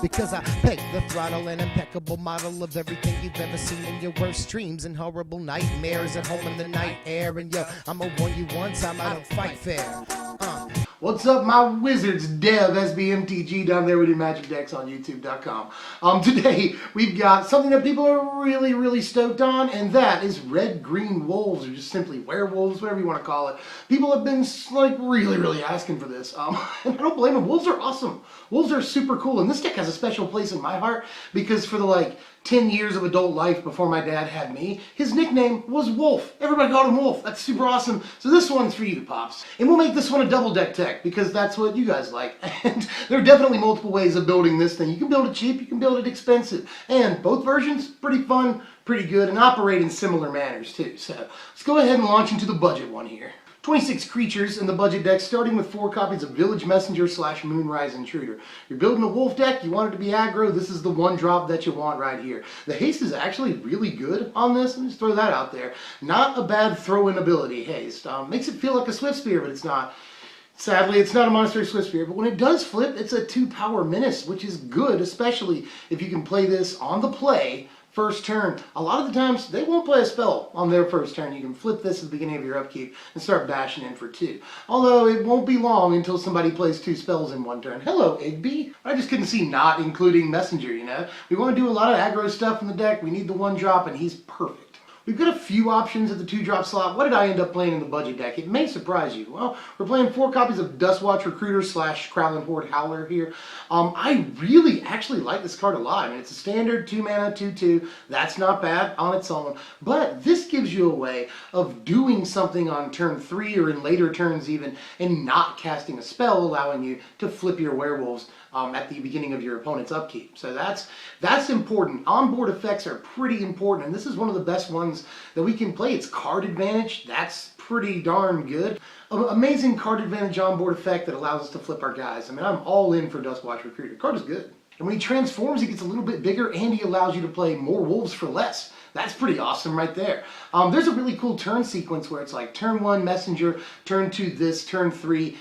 Because I peg the throttle, an impeccable model of everything you've ever seen in your worst dreams and horrible nightmares at home in the night air. And yo, I'ma warn you once, I don't fight fair. What's up, my wizards? Dev, SBMTG, down there with your magic decks on YouTube.com. Today, we've got something that people are really stoked on, and that is red-green wolves, or just simply werewolves, whatever you want to call it. People have been, like, really asking for this, and I don't blame them. Wolves are awesome. Wolves are super cool, and this deck has a special place in my heart, because for the, 10 years of adult life before my dad had me, his nickname was Wolf. Everybody called him Wolf. That's super awesome. So this one's for you, Pops. And we'll make this one a double deck tech because that's what you guys like. And there are definitely multiple ways of building this thing. You can build it cheap, you can build it expensive. And both versions, pretty fun, pretty good, and operate in similar manners too. So let's go ahead and launch into the budget one here. 26 creatures in the budget deck, starting with 4 copies of Village Messenger / Moonrise Intruder. You're building a wolf deck, you want it to be aggro, this is the one drop that you want right here. The haste is actually really good on this, let me just throw that out there. Not a bad throw-in ability, haste. Makes it feel like a Swift Spear, but it's not. Sadly, it's not a Monastery Swift Spear, but when it does flip, it's a 2-power menace, which is good, especially if you can play this on the play first turn. A lot of the times, they won't play a spell on their first turn. You can flip this at the beginning of your upkeep and start bashing in for 2. Although, it won't be long until somebody plays 2 spells in one turn. Hello, Igby. I just couldn't see not including Messenger, you know? We want to do a lot of aggro stuff in the deck. We need the 1 drop, and he's perfect. We've got a few options at the 2-drop slot. What did I end up playing in the budget deck? It may surprise you. Well, we're playing 4 copies of Dustwatch Recruiter / Crowling Horde Howler here. I really actually like this card a lot. I mean, it's a standard 2-mana 2/2. That's not bad on its own. But this gives you a way of doing something on turn 3 or in later turns even, and not casting a spell, allowing you to flip your werewolves at the beginning of your opponent's upkeep. So that's important. Onboard effects are pretty important, and this is one of the best ones that we can play. It's card advantage. That's pretty darn good. Amazing card advantage onboard effect that allows us to flip our guys. I mean, I'm all in for Dustwatch Recruiter. The card is good. And when he transforms, he gets a little bit bigger, and he allows you to play more wolves for less. That's pretty awesome right there. There's a really cool turn sequence where it's like turn 1 Messenger, turn 2 this, turn 3,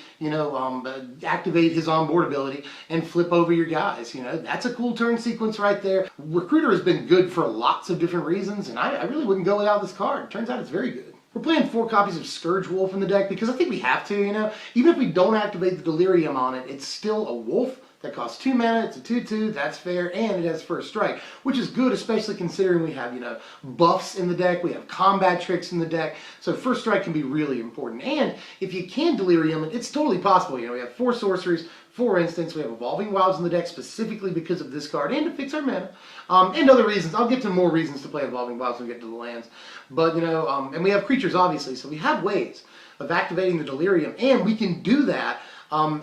activate his onboard ability and flip over your guys. That's a cool turn sequence right there. Recruiter has been good for lots of different reasons, and I really wouldn't go without this card. Turns out it's very good. We're playing 4 copies of Scourge Wolf in the deck because I think we have to, Even if we don't activate the Delirium on it, it's still a wolf that costs 2 mana, it's a 2/2, that's fair, and it has first strike, which is good, especially considering we have, buffs in the deck, we have combat tricks in the deck, so first strike can be really important. And if you can Delirium, it's totally possible. We have 4 sorceries, 4 instants, we have Evolving Wilds in the deck specifically because of this card, and to fix our mana, and other reasons. I'll get to more reasons to play Evolving Wilds when we get to the lands, but, and we have creatures, obviously, so we have ways of activating the Delirium, and we can do that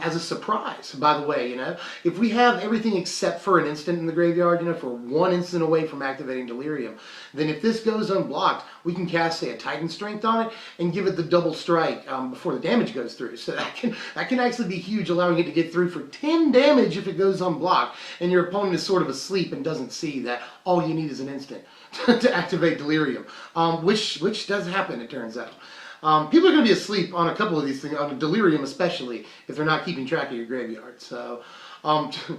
as a surprise, by the way, If we have everything except for an instant in the graveyard, if we're 1 instant away from activating Delirium, then if this goes unblocked, we can cast, say, a Titan Strength on it and give it the double strike before the damage goes through. So that can actually be huge, allowing it to get through for 10 damage if it goes unblocked, and your opponent is sort of asleep and doesn't see that all you need is an instant to activate Delirium, which does happen, it turns out. People are going to be asleep on a couple of these things, on Delirium especially, if they're not keeping track of your graveyard. So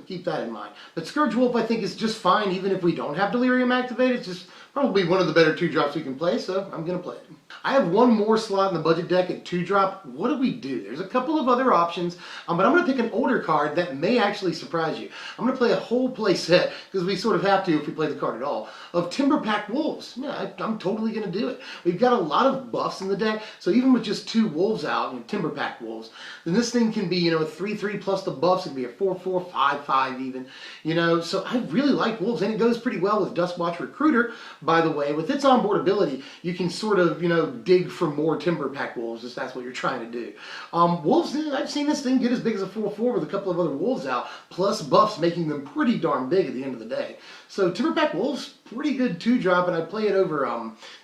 keep that in mind. But Scourge Wolf, I think, is just fine, even if we don't have Delirium activated. It's just probably one of the better 2-drops we can play, so I'm going to play it. I have 1 more slot in the budget deck at 2-drop. What do we do? There's a couple of other options, but I'm going to pick an older card that may actually surprise you. I'm going to play a whole play set, because we sort of have to if we play the card at all, of Timberpack Wolves. Yeah, I'm totally going to do it. We've got a lot of buffs in the deck, so even with just 2 wolves out, Timberpack Wolves, then this thing can be, a 3/3 plus the buffs. It can be a 4/4, 5/5 even, So I really like wolves, and it goes pretty well with Dustwatch Recruiter, by the way. With its onboard ability, you can sort of, dig for more Timberpack Wolves if that's what you're trying to do. Wolves, I've seen this thing get as big as a 4/4 with a couple of other wolves out, plus buffs making them pretty darn big at the end of the day. So Timberpack Wolves, pretty good 2-drop, and I play it over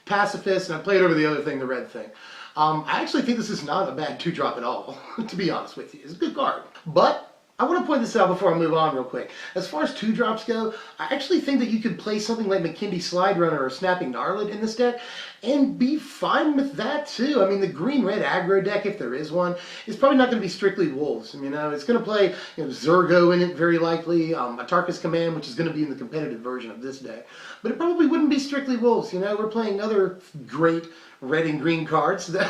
Pacifist, and I play it over the other thing, the red thing. I actually think this is not a bad 2-drop at all, to be honest with you. It's a good card. But I want to point this out before I move on real quick. As far as 2-drops go, I actually think that you could play something like McKinley Slide Runner or Snapping Gnarlid in this deck and be fine with that too. I mean, the green-red aggro deck, if there is one, is probably not going to be strictly wolves. I mean, it's going to play Zergo in it very likely, Atarka's Command, which is going to be in the competitive version of this deck. But it probably wouldn't be strictly wolves. We're playing other great red and green cards that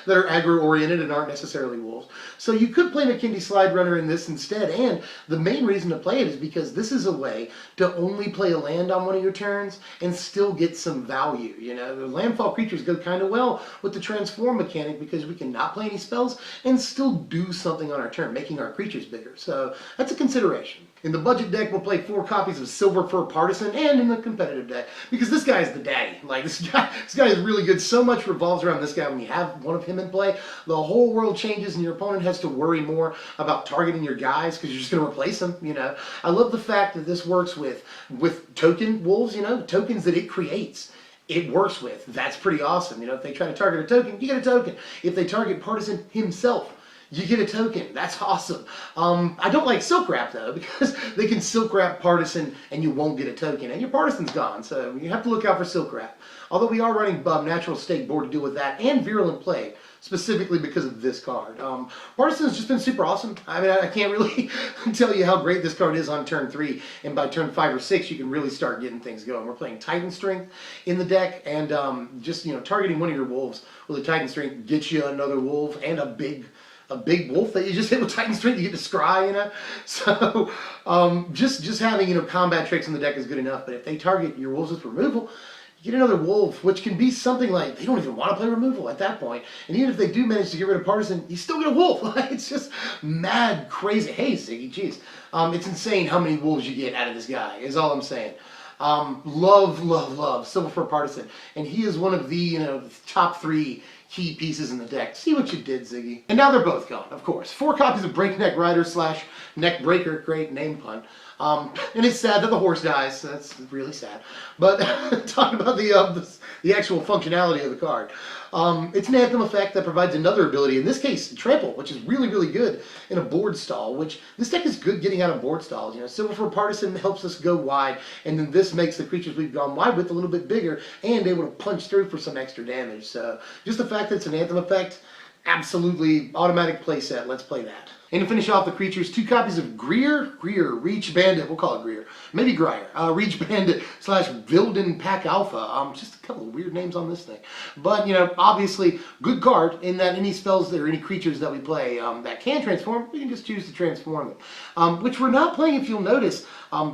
are aggro-oriented and aren't necessarily wolves. So you could play McKinley Slide Runner in this instead, and the main reason to play it is because this is a way to only play a land on one of your turns and still get some value. The landfall creatures go kind of well with the transform mechanic because we can not play any spells and still do something on our turn, making our creatures bigger. So that's a consideration. In the budget deck, we'll play 4 copies of Silver Fur Partisan, and in the competitive deck, because this guy is the daddy. Like, this guy is really good. So much revolves around this guy when you have one of him in play. The whole world changes, and your opponent has to worry more about targeting your guys, because you're just going to replace them, I love the fact that this works with token wolves, tokens that it creates. It works with. That's pretty awesome. If they try to target a token, you get a token. If they target Partisan himself, you get a token. That's awesome. I don't like Silk Wrap, though, because they can Silk Wrap Partisan and you won't get a token, and your Partisan's gone, so you have to look out for Silk Wrap. Although we are running Natural Stake board to deal with that, and Virulent Plague, specifically because of this card. Partisan's just been super awesome. I mean, I can't really tell you how great this card is on turn 3, and by turn 5 or 6, you can really start getting things going. We're playing Titan Strength in the deck, and just, targeting one of your wolves with a Titan Strength gets you another wolf and a big wolf that you just hit with Titan Strength, you get to scry, So, just having, combat tricks in the deck is good enough, but if they target your wolves with removal, you get another wolf, which can be something like, they don't even want to play removal at that point, and even if they do manage to get rid of Partisan, you still get a wolf. It's just mad crazy. Hey, Ziggy, jeez. It's insane how many wolves you get out of this guy, is all I'm saying. Love Silver Fur Partisan, and he is one of the, top 3 key pieces in the deck. See what you did, Ziggy. And now they're both gone, of course. 4 copies of Breakneck Rider / Neckbreaker, great name pun. And it's sad that the horse dies. That's really sad. But talking about the actual functionality of the card. It's an Anthem effect that provides another ability, in this case, Trample, which is really, really good in a board stall, which this deck is good getting out of board stalls. Silver Fur Partisan helps us go wide, and then this makes the creatures we've gone wide with a little bit bigger and able to punch through for some extra damage. So just the fact that it's an Anthem effect, absolutely automatic playset. Let's play that. And to finish off the creatures, 2 copies of Greer, Reach Bandit, we'll call it Greer, maybe Grier, Reach Bandit / Vilden Pack Alpha. Just a couple of weird names on this thing. But, obviously, good card in that any spells or any creatures that we play that can transform, we can just choose to transform them. Which we're not playing, if you'll notice.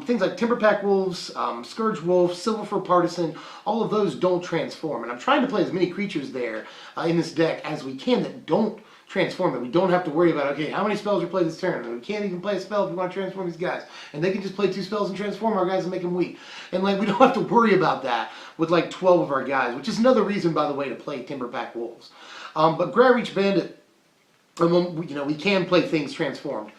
Things like Timberpack Wolves, Scourge Wolf, Silver Fur Partisan, all of those don't transform. And I'm trying to play as many creatures there in this deck as we can that don't transform it. We don't have to worry about, okay, how many spells we play this turn? We can't even play a spell if we want to transform these guys. And they can just play 2 spells and transform our guys and make them weak. And we don't have to worry about that with 12 of our guys, which is another reason, by the way, to play Timberpack Wolves. But Grey Reach Bandit, we can play things transformed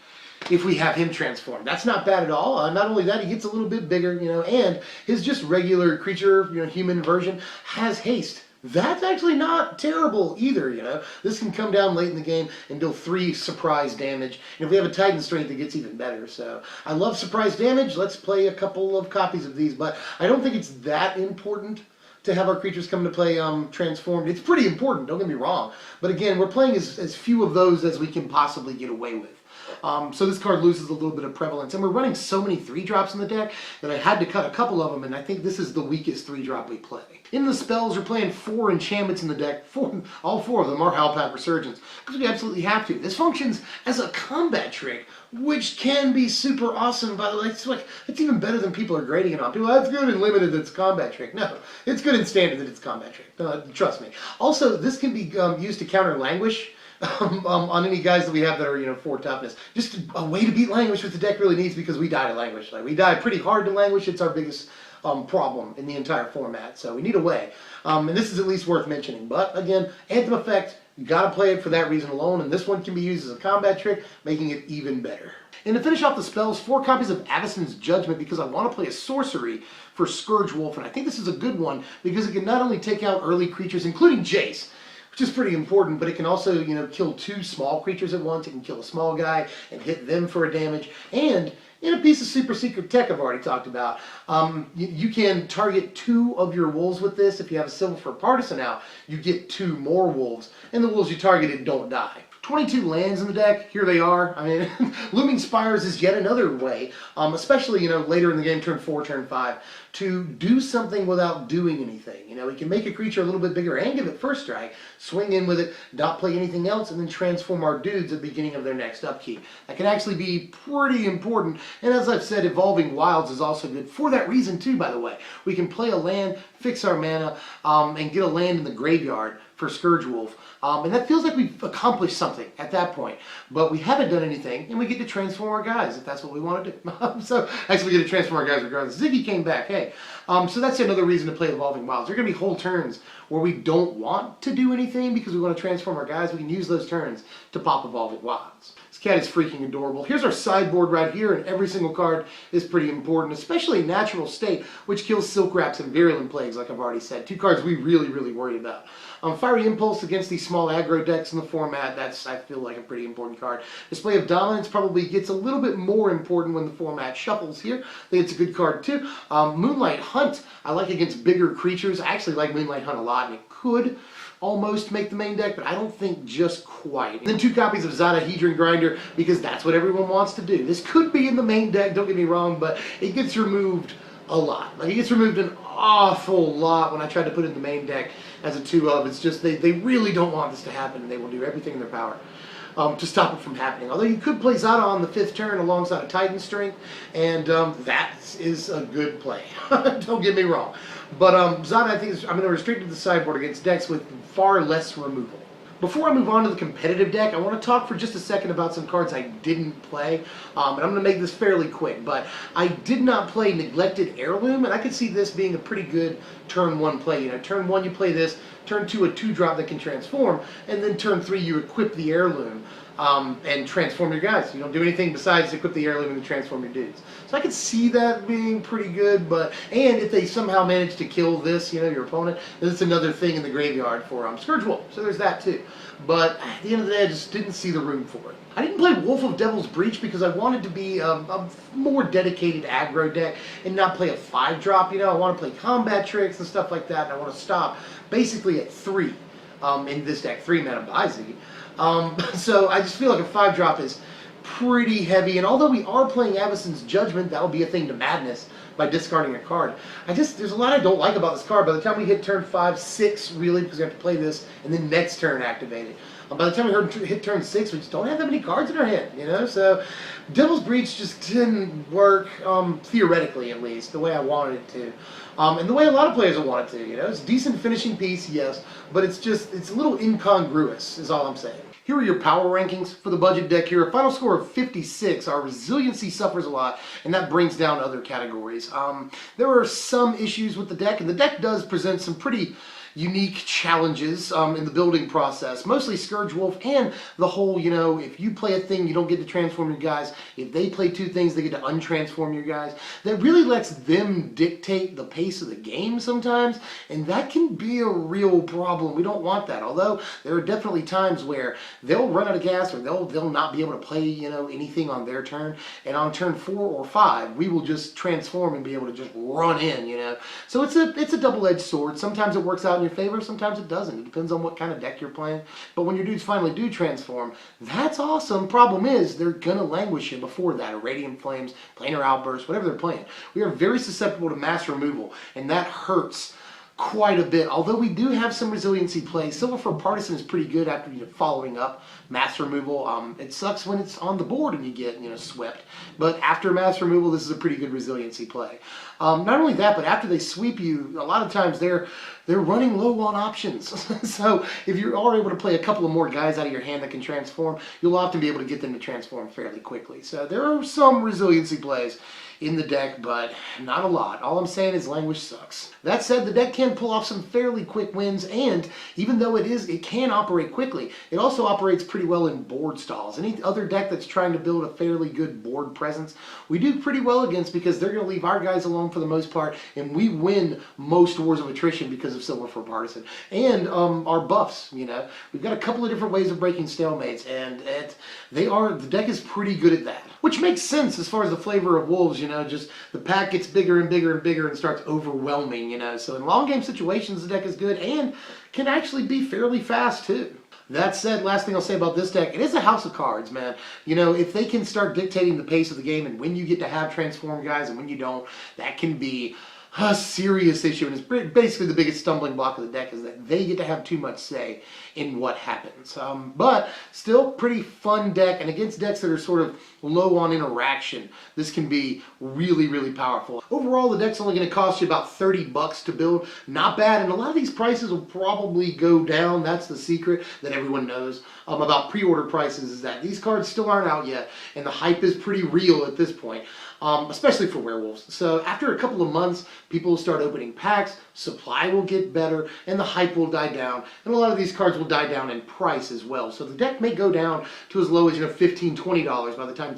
if we have him transformed. That's not bad at all. Not only that, he gets a little bit bigger, and his just regular creature, human version has haste. That's actually not terrible either, This can come down late in the game and deal 3 surprise damage. And if we have a Titan Strength, it gets even better. So I love surprise damage. Let's play a couple of copies of these. But I don't think it's that important to have our creatures come to play transformed. It's pretty important, don't get me wrong. But again, we're playing as few of those as we can possibly get away with. So this card loses a little bit of prevalence. And we're running so many 3-drops in the deck that I had to cut a couple of them, and I think this is the weakest 3-drop we play. In the spells, we're playing 4 enchantments in the deck. All 4 of them are Howlpack Resurgence, because we absolutely have to. This functions as a combat trick, which can be super awesome, by the way. It's even better than people are grading it on. People, that's good in limited that it's a combat trick. No, it's good in standard that it's a combat trick. Trust me. Also, this can be used to counter Languish. On any guys that we have that are, 4 toughness. Just a way to beat Languish, which the deck really needs, because we die to Languish. We die pretty hard to Languish. It's our biggest problem in the entire format. So we need a way. And this is at least worth mentioning. But again, Anthem effect, you gotta play it for that reason alone. And this one can be used as a combat trick, making it even better. And to finish off the spells, 4 copies of Avacyn's Judgment, because I want to play a sorcery for Scourge Wolf. And I think this is a good one, because it can not only take out early creatures, including Jace, which is pretty important, but it can also, you know, kill 2 small creatures at once. It can kill a small guy and hit them for a damage. And in a piece of super secret tech I've already talked about, you can target 2 of your wolves with this. If you have a Silver for Partisan out, you get 2 more wolves, and the wolves you targeted don't die. 22 lands in the deck, here they are. I mean, Looming Spires is yet another way, especially, you know, later in the game, turn 4, turn 5, to do something without doing anything. You know, we can make a creature a little bit bigger and give it first strike, swing in with it, not play anything else, and then transform our dudes at the beginning of their next upkeep. That can actually be pretty important, and as I've said, Evolving Wilds is also good for that reason too, by the way. We can play a land, fix our mana, and get a land in the graveyard for Scourge Wolf. And that feels like we've accomplished something at that point. But we haven't done anything, and we get to transform our guys if that's what we want to do. So, actually, we get to transform our guys regardless. Ziggy came back, hey. So that's another reason to play Evolving Wilds. There are going to be whole turns where we don't want to do anything because we want to transform our guys. We can use those turns to pop Evolving Wilds. This cat is freaking adorable. Here's our sideboard right here, and every single card is pretty important, especially Natural State, which kills Silk Wraps and Virulent Plagues, like I've already said. 2 cards we really worry about. Fiery Impulse against these small aggro decks in the format, that's, I feel like, a pretty important card. Display of Dominance probably gets a little bit more important when the format shuffles here. I think it's a good card too. Moonlight Hunt, I like against bigger creatures. I actually like Moonlight Hunt a lot, and it could almost make the main deck, but I don't think just quite. And then 2 copies of Zada Hedron Grinder, because that's what everyone wants to do. This could be in the main deck, don't get me wrong, but it gets removed a lot. Like, it gets removed an awful lot when I tried to put it in the main deck as a 2-of. It's just, they really don't want this to happen, and they will do everything in their power to stop it from happening. Although you could play Zada on the 5th turn alongside a Titan Strength, and that is a good play. Don't get me wrong. But Zada, I think, I'm going to restrict the sideboard against decks with far less removal. Before I move on to the competitive deck, I want to talk for just a second about some cards I didn't play. And I'm going to make this fairly quick, but I did not play Neglected Heirloom, and I could see this being a pretty good turn 1 play. You know, turn 1 you play this, turn 2 a 2-drop that can transform, and then turn 3 you equip the Heirloom and transform your guys. You don't do anything besides equip the Heirloom and transform your dudes. So I could see that being pretty good, and if they somehow manage to kill this, you know, your opponent, then it's another thing in the graveyard for Scourge Wolf. So there's that too. But at the end of the day, I just didn't see the room for it. I didn't play Wolf of Devil's Breach because I wanted to be a more dedicated aggro deck and not play a 5-drop. You know, I want to play combat tricks and stuff like that, and I want to stop basically at 3 in this deck, 3 mana by Ziggy. So I just feel like a 5-drop is pretty heavy, and although we are playing Avacyn's Judgment, that'll be a thing to madness by discarding a card. There's a lot I don't like about this card. By the time we hit turn 5, 6, really, because we have to play this, and then next turn activate it. By the time we hit turn 6, we just don't have that many cards in our hand, you know? So Devil's Breach just didn't work, theoretically at least, the way I wanted it to. And the way a lot of players will want it to, you know? It's a decent finishing piece, yes, but it's a little incongruous, is all I'm saying. Here are your power rankings for the budget deck here. A final score of 56. Our resiliency suffers a lot, and that brings down other categories. There are some issues with the deck, and the deck does present some pretty unique challenges in the building process. Mostly Scourge Wolf and the whole, you know, if you play a thing, you don't get to transform your guys. If they play 2 things, they get to untransform your guys. That really lets them dictate the pace of the game sometimes, and that can be a real problem. We don't want that. Although there are definitely times where they'll run out of gas, or they'll not be able to play, you know, anything on their turn, and on turn 4 or 5, we will just transform and be able to just run in, you know. So it's a double-edged sword. Sometimes it works out in your favor, sometimes it doesn't. It depends on what kind of deck you're playing. But when your dudes finally do transform, that's awesome. Problem is, they're gonna languish you before that. Irradiant Flames, Planar Outburst, whatever they're playing. We are very susceptible to mass removal, and that hurts quite a bit. Although we do have some resiliency plays, Silver for Partisan is pretty good after, you know, following up mass removal. It sucks when it's on the board and you get, you know, swept. But after mass removal, this is a pretty good resiliency play. Not only that, but after they sweep you, a lot of times they're running low on options. So if you are able to play a couple of more guys out of your hand that can transform, you'll often be able to get them to transform fairly quickly. So there are some resiliency plays in the deck, but not a lot. All I'm saying is Languish sucks. That said, the deck can pull off some fairly quick wins, and even though it can operate quickly, it also operates pretty well in board stalls. Any other deck that's trying to build a fairly good board presence, we do pretty well against, because they're going to leave our guys alone for the most part, and we win most wars of attrition because of Silver for Partisan. And our buffs, you know. We've got a couple of different ways of breaking stalemates, and the deck is pretty good at that. Which makes sense as far as the flavor of wolves, you know, just the pack gets bigger and bigger and bigger and starts overwhelming, you know. So in long game situations, the deck is good and can actually be fairly fast too. That said, last thing I'll say about this deck, it is a house of cards, man. You know, if they can start dictating the pace of the game and when you get to have transform guys and when you don't, that can be a serious issue. And it's basically the biggest stumbling block of the deck is that they get to have too much say in what happens. But still pretty fun deck, and against decks that are sort of low on interaction, this can be really, really powerful. Overall, the deck's only going to cost you about 30 bucks to build. Not bad, and a lot of these prices will probably go down. That's the secret that everyone knows about pre-order prices, is that these cards still aren't out yet, and the hype is pretty real at this point. Especially for werewolves. So after a couple of months, people will start opening packs, supply will get better, and the hype will die down. And a lot of these cards will die down in price as well. So the deck may go down to as low as, you know, $15, $20 by the time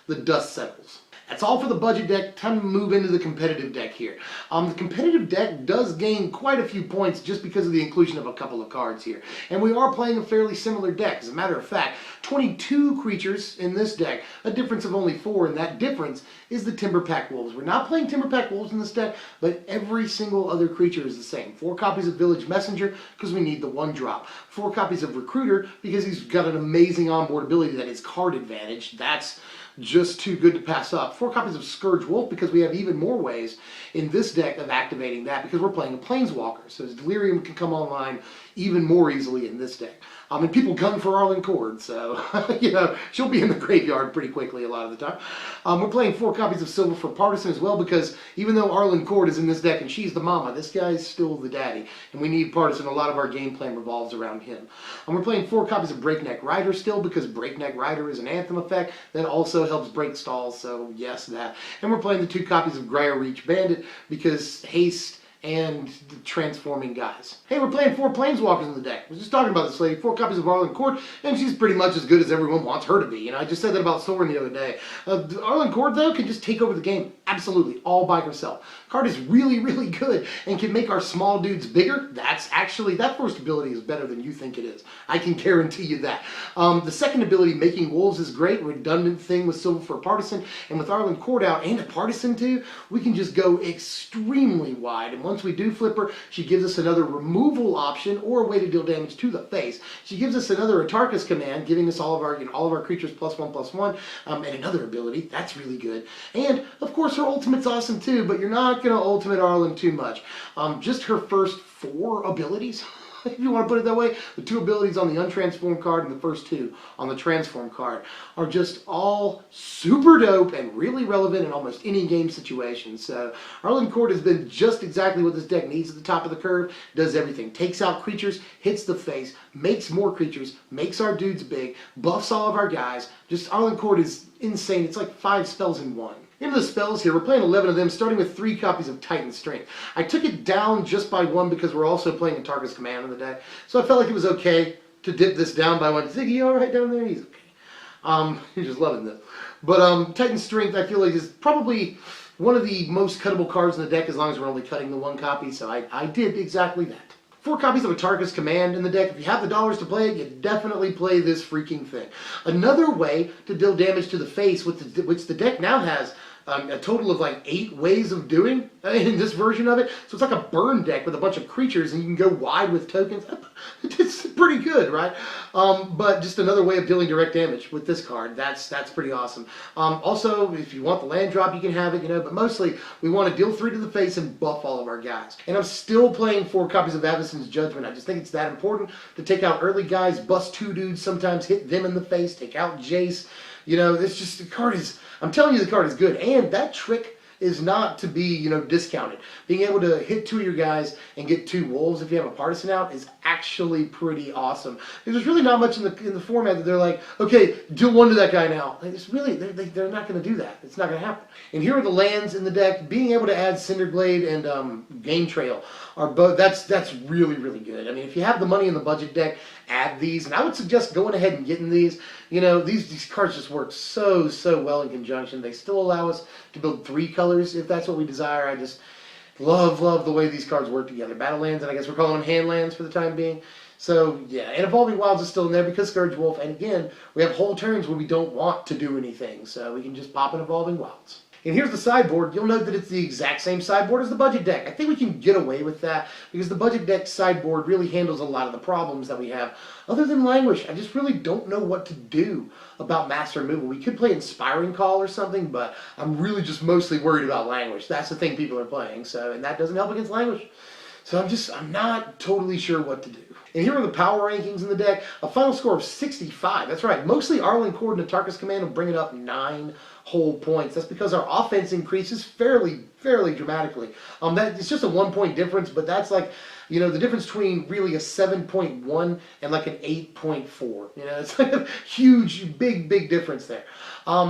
the dust settles. That's all for the budget deck. Time to move into the competitive deck here. The competitive deck does gain quite a few points just because of the inclusion of a couple of cards here. And we are playing a fairly similar deck. As a matter of fact, 22 creatures in this deck, a difference of only 4, and that difference is the Timber Pack Wolves. We're not playing Timber Pack Wolves in this deck, but every single other creature is the same. 4 copies of Village Messenger, because we need the 1-drop. 4 copies of Recruiter, because he's got an amazing onboard ability that is card advantage. That's just too good to pass up. 4 copies of Scourge Wolf, because we have even more ways in this deck of activating that, because we're playing a Planeswalker, so his Delirium can come online even more easily in this deck. And people gun for Arlen Cord, so, you know, she'll be in the graveyard pretty quickly a lot of the time. We're playing 4 copies of Silver for Partisan as well, because even though Arlen Cord is in this deck and she's the mama, this guy's still the daddy, and we need Partisan. A lot of our game plan revolves around him. We're playing 4 copies of Breakneck Rider still, because Breakneck Rider is an Anthem effect that also helps break stalls, so yes, that. And we're playing the 2 copies of Gryer Reach Bandit, because haste and the transforming guys. Hey, we're playing 4 Planeswalkers in the deck. I was just talking about this lady, 4 copies of Arlen Cord, and she's pretty much as good as everyone wants her to be. You know, I just said that about Soren the other day. Arlen Cord, though, can just take over the game absolutely all by herself. Card is really, really good and can make our small dudes bigger. That's actually, that first ability is better than you think it is. I can guarantee you that. The second ability, Making Wolves, is great. Redundant thing with Silver for Partisan, and with Arlen Cord out and a Partisan too, we can just go extremely wide. And once we do flip her, she gives us another removal option or a way to deal damage to the face. She gives us another Atarka's Command, giving us all of our creatures +1/+1, and another ability. That's really good. And of course, her ultimate's awesome too, but you're not going to ultimate Arlen too much. Just her first 4 abilities, if you want to put it that way, the 2 abilities on the untransformed card and the first 2 on the transform card are just all super dope and really relevant in almost any game situation. So Arlen Cord has been just exactly what this deck needs at the top of the curve. Does everything. Takes out creatures, hits the face, makes more creatures, makes our dudes big, buffs all of our guys. Just Arlen Cord is insane. It's like 5 spells in one. Into the spells here, we're playing 11 of them, starting with 3 copies of Titan Strength. I took it down just by 1 because we're also playing a Targus Command in the deck, so I felt like it was okay to dip this down by 1. Ziggy, you alright down there? He's okay. He's just loving this. But Titan Strength, I feel like, is probably one of the most cuttable cards in the deck, as long as we're only cutting the 1 copy, so I did exactly that. 4 copies of Atarka's Command in the deck. If you have the dollars to play it, you definitely play this freaking thing. Another way to deal damage to the face, which the deck now has a total of like 8 ways of doing in this version of it. So it's like a burn deck with a bunch of creatures, and you can go wide with tokens. It's pretty good, right? But just another way of dealing direct damage with this card. That's pretty awesome. Also, if you want the land drop, you can have it, you know, but mostly we want to deal 3 to the face and buff all of our guys. And I'm still playing 4 copies of Avacyn's Judgment. I just think it's that important to take out early guys, bust 2 dudes, sometimes hit them in the face, take out Jace. You know, it's just, the card is, I'm telling you, the card is good. And that trick is not to be, you know, discounted. Being able to hit 2 of your guys and get 2 wolves if you have a partisan out is actually pretty awesome. Because there's really not much in the format that they're like, okay, deal 1 to that guy now. Like, it's really, they're not going to do that. It's not going to happen. And here are the lands in the deck. Being able to add Cinderglade and Game Trail are both, that's really, really good. I mean, if you have the money in the budget deck, add these. And I would suggest going ahead and getting these. You know, these cards just work so well in conjunction. They still allow us to build 3 colors if that's what we desire. I just love the way these cards work together. Battle lands, and I guess we're calling them hand lands for the time being. So, yeah, and Evolving Wilds is still in there because Scourge Wolf. And again, we have whole turns where we don't want to do anything. So we can just pop an Evolving Wilds. And here's the sideboard. You'll note that it's the exact same sideboard as the budget deck. I think we can get away with that because the budget deck sideboard really handles a lot of the problems that we have. Other than Languish, I just really don't know what to do about master removal. We could play Inspiring Call or something, but I'm really just mostly worried about Languish. That's the thing people are playing, so, and that doesn't help against Languish. So I'm not totally sure what to do. And here are the power rankings in the deck. A final score of 65. That's right. Mostly Arlen Cord and Atarka's Command will bring it up 9 whole points. That's because our offense increases fairly dramatically. It's just a 1 point difference, but that's like, you know, the difference between really a 7.1 and like an 8.4. You know, it's like a huge, big difference there.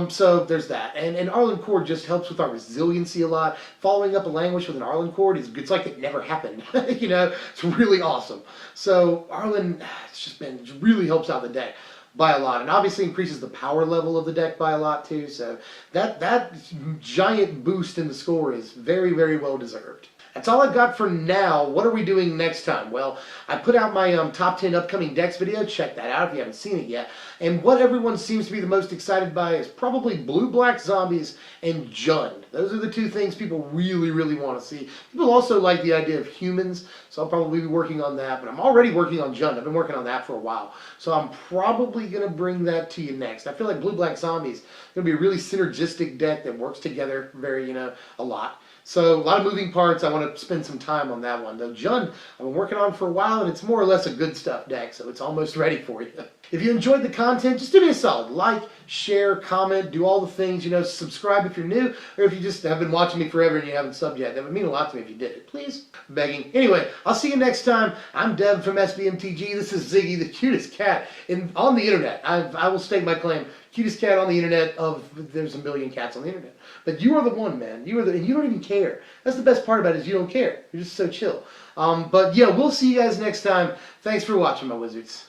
So there's that. And Arlen Cord just helps with our resiliency a lot. Following up a Languish with an Arlen Cord it's like it never happened. You know, it's really awesome. So Arlen, it really helps out the deck by a lot, and obviously increases the power level of the deck by a lot too. So that giant boost in the score is very well deserved. That's all I've got for now. What are we doing next time? Well, I put out my top 10 upcoming decks video. Check that out if you haven't seen it yet. And what everyone seems to be the most excited by is probably blue-black zombies and Jund. Those are the 2 things people really want to see. People also like the idea of humans, so I'll probably be working on that. But I'm already working on Jund. I've been working on that for a while. So I'm probably going to bring that to you next. I feel like blue-black zombies is going to be a really synergistic deck that works together a lot. So a lot of moving parts. I want to spend some time on that one. Though Jund, I've been working on for a while, and it's more or less a good stuff deck, so it's almost ready for you. If you enjoyed the content, just do me a solid. Like, share, comment, do all the things. You know, subscribe if you're new, or if you just have been watching me forever and you haven't subbed yet. That would mean a lot to me if you did it. Please. Begging. Anyway, I'll see you next time. I'm Deb from SBMTG. This is Ziggy, the cutest cat on the internet. I will stake my claim. Cutest cat on the internet there's a million cats on the internet. But you are the one, man. You don't even care. That's the best part about it is you don't care. You're just so chill. But yeah, we'll see you guys next time. Thanks for watching, my wizards.